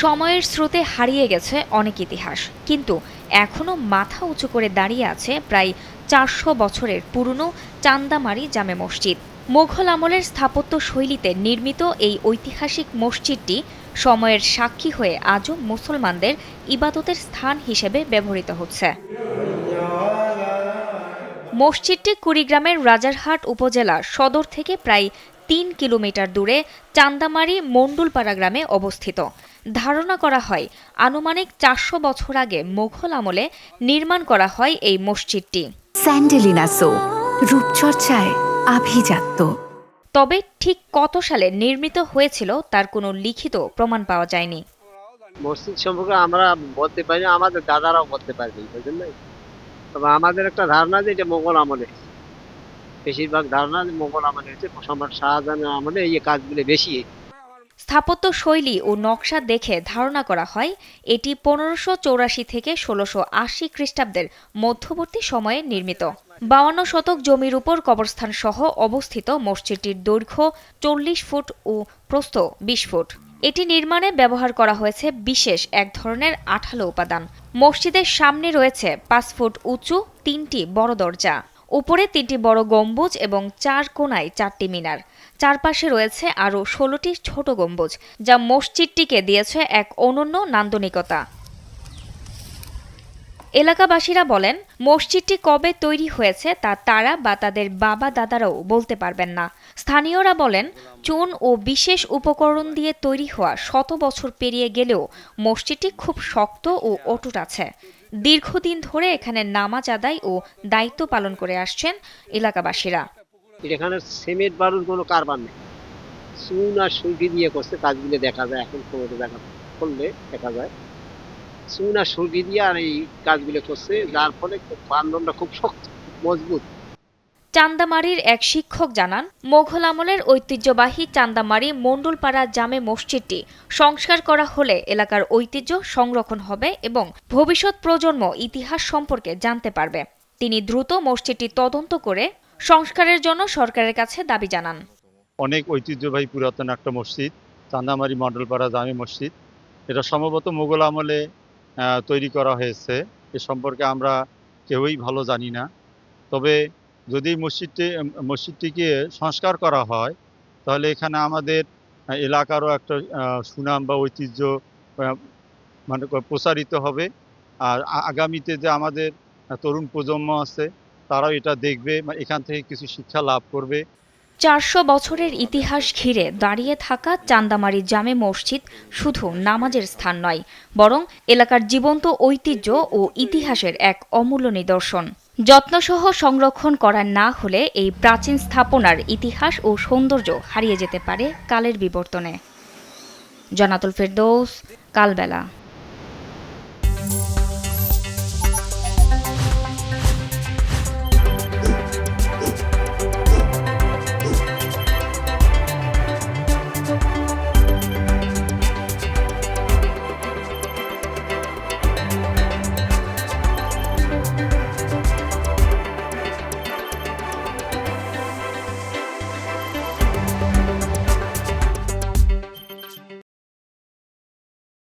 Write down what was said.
সময়ের স্রোতে হারিয়ে গেছে অনেক ইতিহাস, কিন্তু এখনো মাথা উঁচু করে দাঁড়িয়ে আছে প্রায় ৪০০ বছরের পুরনো চান্দামারি জামে মসজিদ। মোঘল আমলের স্থাপত্য শৈলীতে নির্মিত এই ঐতিহাসিক মসজিদটি সময়ের সাক্ষী হয়ে আজও মুসলমানদের ইবাদতের স্থান হিসেবে ব্যবহৃত হচ্ছে। মসজিদটি কুড়িগ্রামের রাজারহাট উপজেলা সদর থেকে প্রায় ৩ কিলোমিটার দূরে চান্দামারি মণ্ডুলপাড়া গ্রামে অবস্থিত। ধারণা করা হয় আনুমানিক ৪০০ বছর আগে মোঘল আমলে নির্মাণ করা হয় এই মসজিদটি। স্যান্ডেলিনা সো, রূপচর্চায় আভিজাত্য। তবে ঠিক কত সালে নির্মিত হয়েছিল তার কোনো লিখিত প্রমাণ পাওয়া যায়নি। মসজিদ সম্পর্কে আমরা বলতে পারি না, আমাদের দাদারাও বলতে পারবেন, বুঝলেন না? তবে আমাদের একটা ধারণা যে এটা মোগল আমলে, বেশিরভাগ ধারণা যে মোগল আমলে হচ্ছে, সম্রাট শাহজাহানের আমলে এই কাজগুলো বেশি। স্থাপত্য শৈলী ও নকশা দেখে ধারণা করা হয় এটি ১৫৮৪ থেকে ১৬৮০ খ্রিস্টাব্দের মধ্যবর্তী সময়ে নির্মিত। ৫২ শতক জমির উপর কবরস্থান সহ অবস্থিত মসজিদটির দৈর্ঘ্য ৪০ ফুট ও প্রস্থ ২০ ফুট। এটি নির্মাণে ব্যবহার করা হয়েছে বিশেষ এক ধরনের আঠালো উপাদান। মসজিদের সামনে রয়েছে ৫ ফুট উঁচু ৩টি বড় দরজা, উপরে ৩টি বড় গম্বুজ এবং ৪ কোণায় ৪টি মিনার। চারপাশে রয়েছে আরও ১৬টি ছোট গম্বুজ, যা মসজিদটিকে দিয়েছে এক অনন্য নান্দনিকতা। এলাকাবাসীরা বলেন, মসজিদটি কবে তৈরি হয়েছে তা তারা বা তাদের বাবা দাদারাও বলতে পারবেন না। স্থানীয়রা বলেন, চুন ও বিশেষ উপকরণ দিয়ে তৈরি হওয়া শত বছর পেরিয়ে গেলেও মসজিদটি খুব শক্ত ও অটুট আছে। দীর্ঘদিন ধরে এখানে নামাজ আদায় ও দায়িত্ব পালন করে আসছেন এলাকাবাসীরা। এখানে সিমেন্ট বালুর কোনো কারবার নেই, চুন আর সুরকি দিয়ে করছে কাজগুলো, দেখা যায় এখন কোনোটা দেখা করলে দেখা যায় চুন আর সুরকি দিয়ে আর এই কাজগুলো করছে, যার ফলে বান্ধনটা খুব শক্ত মজবুত। চান্দামারির এক শিক্ষক জানান, মোঘল আমলের ঐতিহ্যবাহী চান্দামারি মণ্ডুলপাড়া জামে মসজিদটি সংস্কার করা হলে এলাকার ঐতিহ্য সংরক্ষণ হবে এবং ভবিষ্যৎ প্রজন্ম ইতিহাস সম্পর্কে জানতে পারবে। তিনি দ্রুত মসজিদটি তদন্ত করে সংস্কারের জন্য সরকারের কাছে দাবি জানান। অনেক ঐতিহ্যবাহী পুরাতন একটা মসজিদ, চান্দামারি মণ্ডলপাড়া জামে মসজিদ। এটা সম্ভবত মোগল আমলে তৈরি করা হয়েছে। এ সম্পর্কে আমরা কেউই ভালো জানি না। তবে যদি মসজিদটিকে সংস্কার করা হয়, তাহলে এখানে আমাদের এলাকারও একটা সুনাম বা ঐতিহ্য মানে প্রসারিত হবে। আর আগামীতে যে আমাদের তরুণ প্রজন্ম আছে, তারাও এটা দেখবে, এখান থেকে কিছু শিক্ষা লাভ করবে। ৪০০ বছরের ইতিহাস ঘিরে দাঁড়িয়ে থাকা চান্দামারি জামে মসজিদ শুধু নামাজের স্থান নয়, বরং এলাকার জীবন্ত ঐতিহ্য ও ইতিহাসের এক অমূল্য নিদর্শন। যত্নসহ সংরক্ষণ করা না হলে এই প্রাচীন স্থাপনার ইতিহাস ও সৌন্দর্য হারিয়ে যেতে পারে কালের বিবর্তনে। জান্নাতুল ফেরদৌস, কালবেলা।